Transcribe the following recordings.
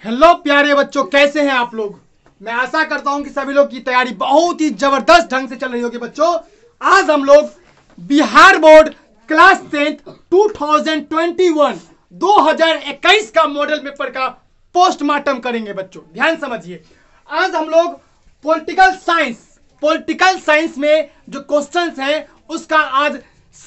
Hello प्यारे बच्चों, कैसे हैं आप लोग। मैं आशा करता हूं कि सभी लोग की तैयारी बहुत ही जबरदस्त ढंग से चल रही होगी। बच्चों, आज हम लोग बिहार बोर्ड क्लास 10 2021 का मॉडल पेपर का पोस्टमार्टम करेंगे। बच्चों ध्यान समझिए, आज हम लोग पॉलिटिकल साइंस में जो क्वेश्चंस हैं उसका आज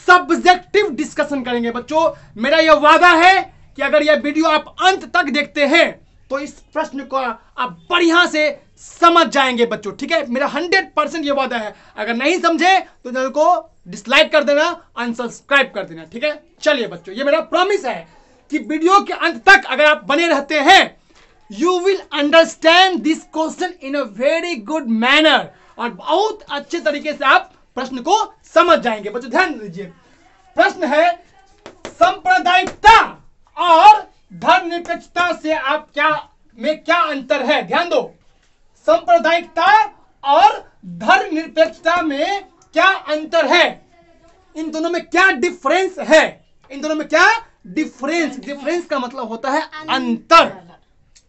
सब्जेक्टिव डिस्कशन करेंगे। बच्चों मेरा यह वादा है कि अगर यह वीडियो आप अंत तक देखते हैं तो इस प्रश्न को आप बढ़िया से समझ जाएंगे। बच्चों ठीक है, मेरा 100% ये वादा है। अगर नहीं समझे तो चैनल को डिसलाइक कर देना, अनसब्सक्राइब कर देना। ठीक है, चलिए बच्चों, ये मेरा प्रॉमिस है कि वीडियो के अंत तक अगर आप बने रहते हैं you will understand this question in a very good manner, और बहुत अच्छे तरीके से आप प्रश्न को समझ जाएंगे। बच्चों ध्यान दीजिए, प्रश्न है सांप्रदायिकता और धर्मनिरपेक्षता से आप क्या अंतर है। ध्यान दो, सांप्रदायिकता और धर्मनिरपेक्षता में क्या अंतर है, इन दोनों में क्या डिफरेंस है। इन दोनों में क्या डिफरेंस का मतलब होता है अंतर।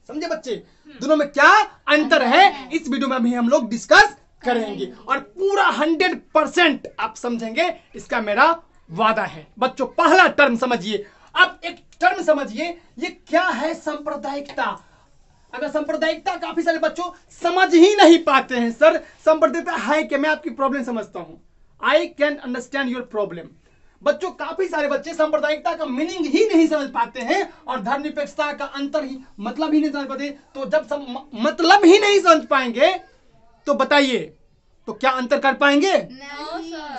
समझे बच्चे, दोनों में क्या अंतर है इस वीडियो में भी हम लोग डिस्कस करेंगे और पूरा 100% आप समझेंगे, इसका मेरा वादा है। बच्चों पहला टर्म समझिए, अब एक टर्म समझिए, ये क्या है सांप्रदायिकता। अगर सांप्रदायिकता काफी सारे बच्चों समझ ही नहीं पाते हैं, सर सांप्रदायिकता है कि मैं आपकी प्रॉब्लम समझता हूं, I can understand your problem. बच्चों काफी सारे बच्चे सांप्रदायिकता का मीनिंग ही नहीं समझ पाते हैं और धर्मनिरपेक्षता का अंतर ही मतलब ही नहीं समझ पाते। तो जब मतलब ही नहीं समझ पाएंगे तो बताइए तो क्या अंतर कर पाएंगे?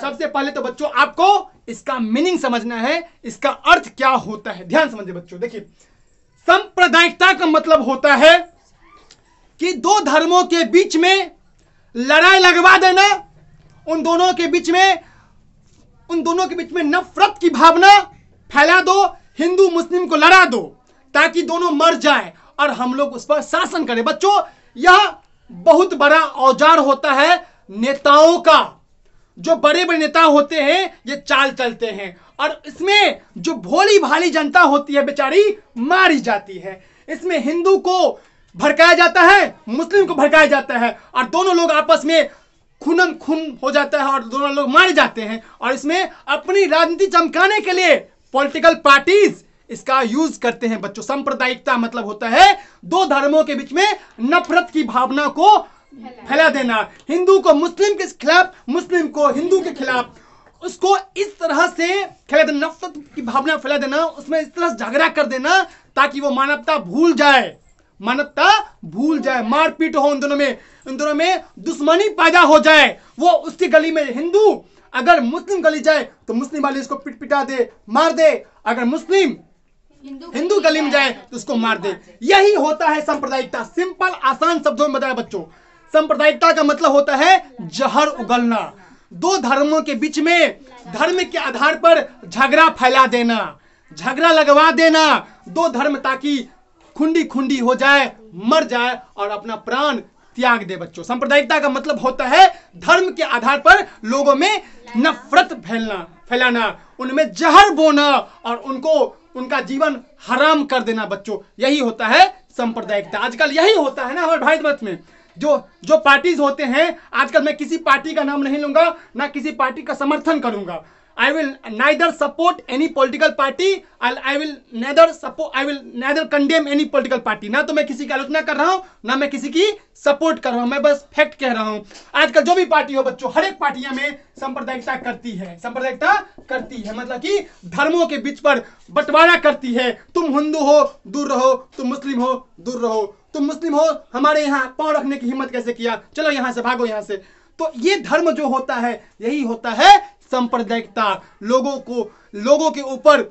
सबसे पहले तो बच्चों आपको इसका मीनिंग समझना है, इसका अर्थ क्या होता है। ध्यान समझिए बच्चों, देखिए सांप्रदायिकता का मतलब होता है कि दो धर्मों के बीच में लड़ाई लगवा देना, उन दोनों के बीच में नफरत की भावना फैला दो, हिंदू मुस्लिम को लड़ा दो ताकि दोनों मर जाए और हम लोग उस पर शासन करें। बच्चों यह बहुत बड़ा औजार होता है नेताओं का। जो बड़े बड़े नेता होते हैं ये चाल चलते हैं और इसमें जो भोली भाली जनता होती है बेचारी मारी जाती है। इसमें हिंदू को भड़काया जाता है, मुस्लिम को भड़काया जाता है और दोनों लोग आपस में खूनम खून हो जाता है और दोनों लोग मारे जाते हैं। और इसमें अपनी राजनीति चमकाने के लिए पॉलिटिकल पार्टीज इसका यूज करते हैं। बच्चों सांप्रदायिकता मतलब होता है दो धर्मों के बीच में नफरत की भावना को फैला देना, हिंदू को मुस्लिम के खिलाफ, मुस्लिम को हिंदू के खिलाफ, उसको इस तरह से फैला देना, नफरत की भावना फैला देना, उसमें इस तरह झगड़ा कर देना ताकि वो मानवता भूल जाए, मारपीट हो, इन दोनों में दुश्मनी पैदा हो जाए। वो उसकी गली में हिंदू अगर मुस्लिम गली जाए तो मुस्लिम वाले इसको पिटा दे, मार दे, अगर मुस्लिम हिंदू गली में जाए तो उसको मार दे। यही होता है सांप्रदायिकता। सिंपल आसान शब्दों में बताया बच्चों, सांप्रदायिकता का मतलब होता है जहर उगलना, दो धर्मों के बीच में धर्म के आधार पर झगड़ा फैला देना, झगड़ा लगवा देना, दो धर्म ताकि खुंडी हो जाए, मर जाए और अपना प्राण त्याग दे। बच्चों सांप्रदायिकता का मतलब होता है धर्म के आधार पर लोगों में नफरत फैलाना, उनमें जहर बोना और उनका जीवन हराम कर देना। बच्चों यही होता है सांप्रदायिकता। आजकल यही होता है ना हमारे भारत में, जो पार्टीज होते हैं आजकल, मैं किसी पार्टी का नाम नहीं लूंगा, ना किसी पार्टी का समर्थन करूंगा। I will neither support any political party, I will neither condemn any political party। ना तो मैं किसी की आलोचना कर रहा हूं, ना मैं किसी की सपोर्ट कर रहा हूं, मैं बस फैक्ट कह रहा हूं। आजकल जो भी पार्टी हो बच्चों, हर एक पार्टियां में सांप्रदायिकता करती है, मतलब कि धर्मों के बीच पर बंटवारा करती है। तुम हिंदू हो दूर रहो, तुम मुस्लिम हो दूर रहो, तुम मुस्लिम हो हमारे यहाँ पांव रखने की हिम्मत कैसे किया, चलो यहां से भागो यहां से। तो ये धर्म जो होता है यही होता है सांप्रदायिकता। लोगों के ऊपर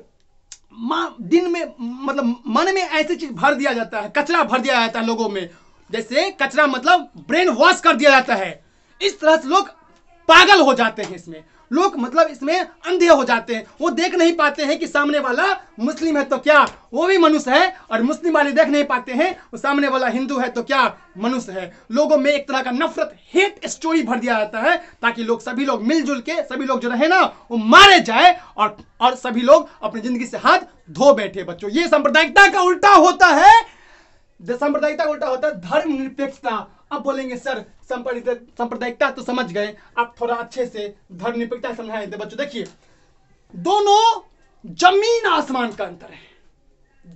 दिन में मतलब मन में ऐसी चीज भर दिया जाता है, कचरा भर दिया जाता है लोगों में, जैसे कचरा मतलब ब्रेन वॉश कर दिया जाता है। इस तरह से लोग पागल हो जाते हैं, इसमें लोग मतलब इसमें अंधे हो जाते हैं। वो देख नहीं पाते हैं कि सामने वाला मुस्लिम है तो क्या वो भी मनुष्य है, और मुस्लिम वाले देख नहीं पाते हैं वो सामने वाला हिंदू है तो क्या मनुष्य है। लोगों में एक तरह का नफरत, हेट स्टोरी भर दिया जाता है ताकि सभी लोग मिलजुल के, सभी लोग जो रहे ना वो मारे जाए और सभी लोग अपनी जिंदगी से हाथ धो बैठे। बच्चों ये सांप्रदायिकता का उल्टा होता है सांप्रदायिकता उल्टा होता है धर्मनिरपेक्षता। अब बोलेंगे सर सांप्रदायिकता तो समझ गए, आप थोड़ा अच्छे से धर्मनिरपेक्षता समझाएं। बच्चों देखिए, दोनों जमीन आसमान का अंतर है,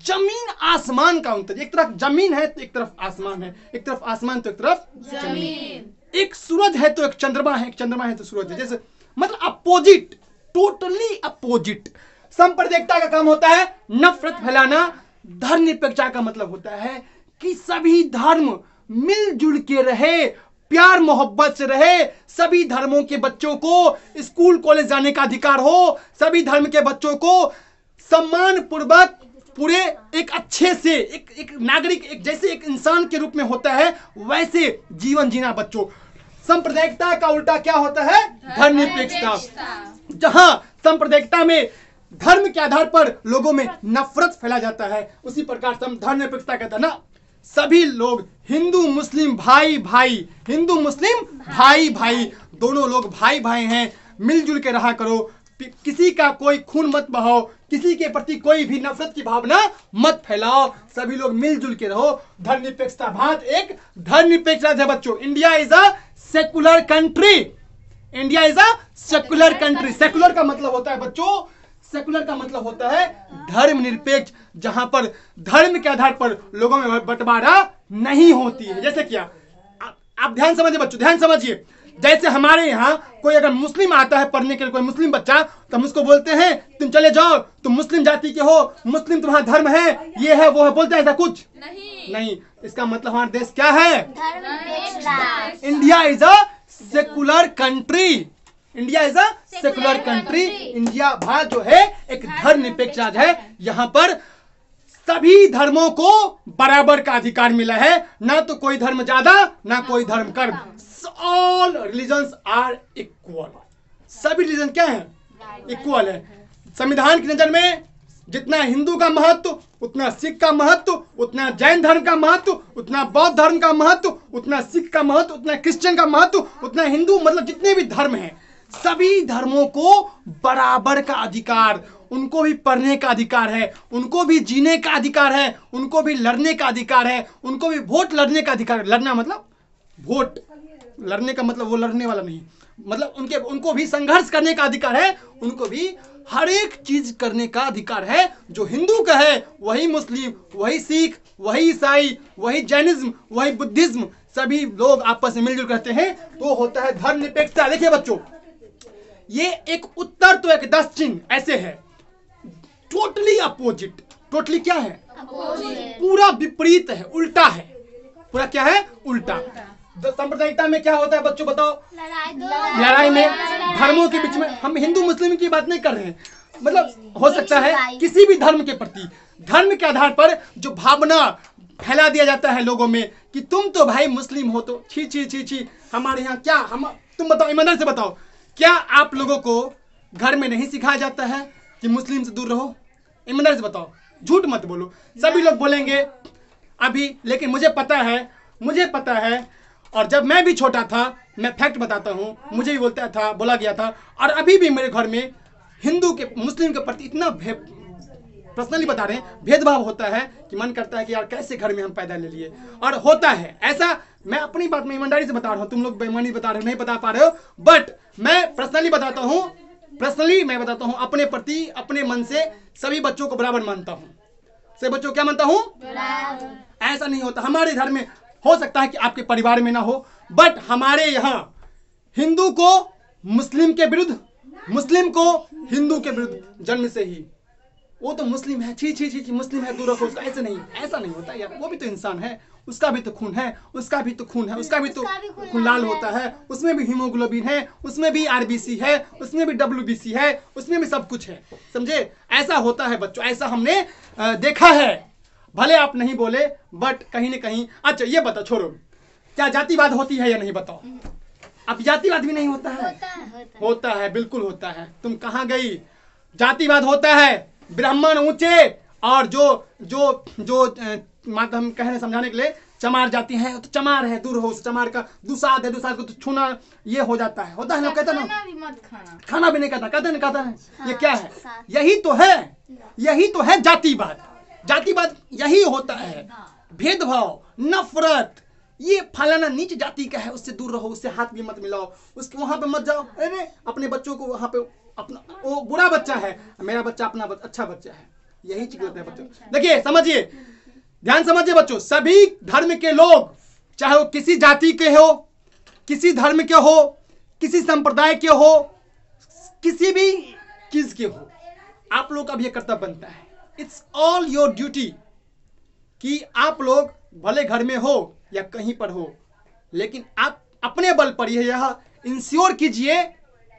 जमीन आसमान का अंतर। एक तरफ जमीन है तो एक तरफ आसमान है, एक तरफ आसमान तो एक तरफ जमीन। एक सूरज है तो एक चंद्रमा है, एक चंद्रमा है तो सूरज है। जैसे मतलब अपोजिट, टोटली अपोजिट। सांप्रदायिकता का काम होता है नफरत फैलाना, धर्मनिरपेक्षता का मतलब होता है कि सभी धर्म मिलजुल के रहे, प्यार मोहब्बत से रहे, सभी धर्मों के बच्चों को स्कूल कॉलेज जाने का अधिकार हो, सभी धर्म के बच्चों को सम्मान पूर्वक पूरे एक अच्छे से एक नागरिक, एक जैसे एक इंसान के रूप में होता है वैसे जीवन जीना बच्चों। सांप्रदायिकता का उल्टा क्या होता है? धर्मनिरपेक्षता। जहां सांप्रदायिकता में धर्म के आधार पर लोगों में नफरत फैला जाता है, उसी प्रकार से हम धर्मनिरपेक्षता कहते हैं ना, सभी लोग हिंदू मुस्लिम भाई भाई, हिंदू मुस्लिम भाई भाई, दोनों लोग भाई भाई हैं, मिलजुल के रहा करो, किसी का कोई खून मत बहाओ, किसी के प्रति कोई भी नफरत की भावना मत फैलाओ, सभी लोग मिलजुल के रहो। धर्मनिरपेक्षता भारत एक धर्मनिरपेक्ष राज्य है बच्चों। India is a secular country, India is a secular country. Secular का मतलब होता है बच्चों, सेकुलर का मतलब होता है धर्मनिरपेक्ष, जहां पर धर्म के आधार पर लोगों में बंटवारा नहीं होती है। जैसे क्या, आप ध्यान समझिए बच्चों, ध्यान समझिए। जैसे हमारे यहाँ कोई अगर मुस्लिम आता है पढ़ने के लिए, कोई मुस्लिम बच्चा, तो हम उसको बोलते हैं तुम चले जाओ, तुम मुस्लिम जाति के हो, मुस्लिम तुम्हारा धर्म है, ये है वो है, बोलते हैं ऐसा कुछ नहीं। इसका मतलब हमारा देश क्या है? India is a secular country, India is a secular country. India Bharat जो है एक धर्मनिरपेक्ष राज्य है, यहाँ पर सभी धर्मों को बराबर का अधिकार मिला है, ना तो कोई धर्म ज्यादा ना कोई धर्म कम। ऑल रिलीजन्स आर इक्वल, सभी रिलीजन क्या है? इक्वल है। संविधान की नजर में जितना हिंदू का महत्व, उतना सिख का महत्व, उतना जैन धर्म का महत्व, उतना बौद्ध धर्म का महत्व, उतना सिख का महत्व, उतना क्रिश्चियन का महत्व, उतना हिंदू, मतलब जितने भी धर्म हैं, सभी धर्मों को बराबर का अधिकार, उनको भी पढ़ने का अधिकार है, उनको भी जीने का अधिकार है, उनको भी लड़ने का अधिकार है, उनको भी वोट लड़ने का अधिकार। लड़ना मतलब वोट लड़ने का मतलब वो लड़ने वाला नहीं, मतलब उनको भी संघर्ष करने का अधिकार है, उनको भी हर एक चीज करने का अधिकार है। जो हिंदू का है वही मुस्लिम, वही सिख, वही ईसाई, वही जैनिज्म, वही बुद्धिज्म, सभी लोग आपस में मिलजुल करते हैं, तो होता है धर्मनिरपेक्षता। देखिए बच्चों, ये एक उत्तर तो एक दक्षिण ऐसे है, टोटली अपोजिट। टोटली क्या है? पूरा विपरीत है, उल्टा है, पूरा क्या है? उल्टा। सांप्रदायिकता में क्या होता है बच्चों बताओ? लड़ाई में धर्मों के बीच में। हम हिंदू मुस्लिम की बात नहीं कर रहे हैं, मतलब हो सकता है किसी भी धर्म के प्रति धर्म के आधार पर जो भावना फैला दिया जाता है लोगों में कि तुम तो भाई मुस्लिम हो तो छी छी छी छी, हमारे यहाँ क्या, हम तुम बताओ, ईमानदारी से बताओ, क्या आप लोगों को घर में नहीं सिखाया जाता है कि मुस्लिम से दूर रहो? ईमानदारी से बताओ, झूठ मत बोलो। सभी लोग बोलेंगे अभी, लेकिन मुझे पता है, और जब मैं भी छोटा था, मैं फैक्ट बताता हूँ, मुझे भी बोला गया था, और अभी भी मेरे घर में हिंदू के मुस्लिम के प्रति इतना पर्सनली बता रहे हैं भेदभाव होता है कि मन करता है कि यार कैसे घर में हम पैदा ले लिए। और होता है ऐसा, मैं अपनी बात में ईमानदारी से बता रहा हूँ, तुम लोग बेईमानी बता रहे हो, नहीं बता पा रहे हो, बट मैं पर्सनली बताता हूँ, अपने प्रति अपने मन से सभी बच्चों को बराबर मानता हूँ। सभी बच्चों को क्या मानता हूँ? ऐसा नहीं होता। हमारे घर में हो सकता है कि आपके परिवार में ना हो, बट हमारे यहाँ हिंदू को मुस्लिम के विरुद्ध, मुस्लिम को हिंदू के विरुद्ध जन्म से ही, वो तो मुस्लिम है, छी छी छी मुस्लिम है, दूर रखो उसका। ऐसा नहीं होता यार, वो भी तो इंसान है, उसका भी तो खून है, उसका भी तो खून लाल होता है, उसमें भी हीमोग्लोबिन है, उसमें भी आरबीसी है, उसमें भी डब्ल्यूबीसी है, उसमें भी सब कुछ है, समझे? ऐसा होता है बच्चों, ऐसा हमने देखा है, भले आप नहीं बोले बट कहीं ना कहीं। अच्छा ये बताओ, छोड़ो, क्या जातिवाद होती है या नहीं बताओ? अब जातिवाद भी नहीं होता है? होता है, बिल्कुल होता है। तुम कहाँ गई? जातिवाद होता है, ब्राह्मण ऊंचे, और जो माता हम कह रहे समझाने के लिए, चमार जाति है तो चमार है, दूर हो, चमार का दुसाद है, दुसाद को तो छूना ये हो जाता है, होता है ना, कहता ना, खाना भी नहीं कहता है, ये क्या है? यही तो है जातिवाद। जातिवाद यही होता है। भेदभाव, नफरत, ये फलाना नीच जाति का है उससे दूर रहो, उससे हाथ भी मत मिलाओ, उसके वहां पे मत जाओ। अरे अपने बच्चों को वहां पे, अपना वो बुरा बच्चा है, मेरा बच्चा अपना अच्छा बच्चा है, यही चीज होता है बच्चों। देखिए समझिए, ध्यान समझिए बच्चों, सभी धर्म के लोग, चाहे वो किसी जाति के हो, किसी धर्म के हो, किसी संप्रदाय के हो, किसी भी चीज के हो, आप लोग का भी कर्तव्य बनता है। इट्स ऑल योर ड्यूटी कि आप लोग भले घर में हो या कहीं पर हो, लेकिन आप अपने बल पर यह इंश्योर कीजिए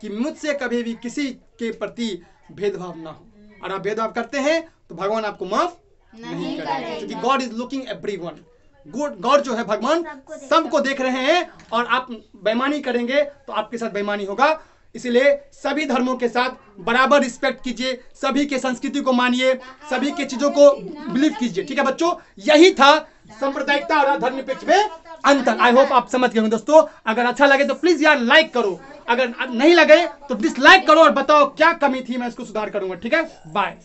कि मुझसे कभी भी किसी के प्रति भेदभाव ना हो। और आप भेदभाव करते हैं तो भगवान आपको माफ नहीं करेंगे, क्योंकि God is looking everyone. God जो है भगवान सबको देख रहे हैं, और आप बेईमानी करेंगे तो आपके साथ बेईमानी होगा। इसलिए सभी धर्मों के साथ बराबर रिस्पेक्ट कीजिए, सभी के संस्कृति को मानिए, सभी के चीजों को बिलीव कीजिए। ठीक है बच्चों, यही था सांप्रदायिकता और धर्मनिरपेक्ष में अंतर। आई होप आप समझ गए होंगे दोस्तों। अगर अच्छा लगे तो प्लीज यार लाइक करो, अगर नहीं लगे तो डिसलाइक करो और बताओ क्या कमी थी, मैं इसको सुधार करूंगा। ठीक है, बाय।